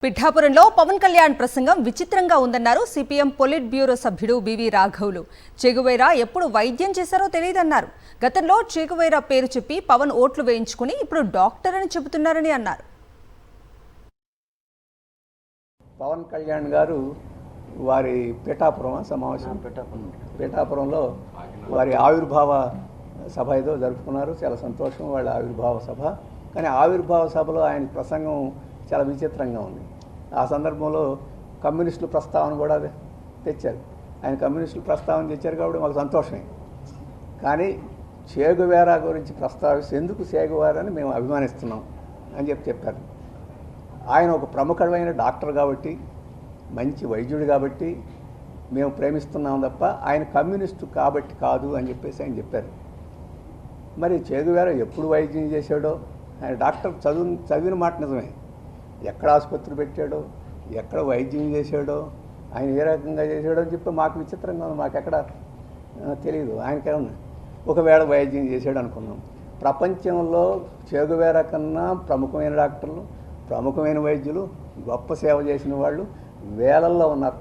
పిఠాపురంలో పవన్ కళ్యాణ్ ప్రసంగం విచిత్రంగా ఉందన్నారు సిపిఎం పొలిట్ బ్యూరో సభ్యుడు బివి రాఘవులు. చెగువైరా ఎప్పుడు వైద్యం చేశారో తెలియదన్నారు. గతంలో చెగువైరా పేరు చెప్పి పవన్ ఓట్లు వేయించుకుని ఇప్పుడు డాక్టర్ అని చెబుతున్నారని అన్నారు. పవన్ కళ్యాణ్ గారు వారి పిఠాపురం సమావేశం పిఠాపురంలో వారి ఆవిర్భావ సభ ఏదో జరుపుకున్నారు. చాలా సంతోషం వాళ్ళ ఆవిర్భావ సభ. కానీ ఆవిర్భావ సభలో ఆయన ప్రసంగం చాలా విచిత్రంగా ఉంది. ఆ సందర్భంలో కమ్యూనిస్టుల ప్రస్తావన కూడా తెచ్చారు. ఆయన కమ్యూనిస్టుల ప్రస్తావన తెచ్చారు కాబట్టి మాకు సంతోషమే. కానీ చేగువేరా గురించి ప్రస్తావిస్తే ఎందుకు చేగువేరాని మేము అభిమానిస్తున్నాం అని చెప్పారు. ఆయన ఒక ప్రముఖమైన డాక్టర్ కాబట్టి, మంచి వైద్యుడు కాబట్టి మేము ప్రేమిస్తున్నాం తప్ప ఆయన కమ్యూనిస్టు కాబట్టి కాదు అని చెప్పేసి ఆయన చెప్పారు. మరి చేగువేరా ఎప్పుడు వైద్యం చేశాడో, ఆయన డాక్టర్ చదివిన మాట నిజమే. ఎక్కడ ఆసుపత్రి పెట్టాడో, ఎక్కడ వైద్యం చేశాడో, ఆయన ఏ రకంగా చేశాడో అని చెప్పి మాకు విచిత్రంగా ఉంది. మాకెక్కడ తెలియదు. ఆయనకేమన్నా ఒకవేళ వైద్యం చేశాడు అనుకున్నాం. ప్రపంచంలో చేగువేరా కన్నా ప్రముఖమైన డాక్టర్లు, ప్రముఖమైన వైద్యులు, గొప్ప సేవ చేసిన వాళ్ళు వేలల్లో ఉన్నారు.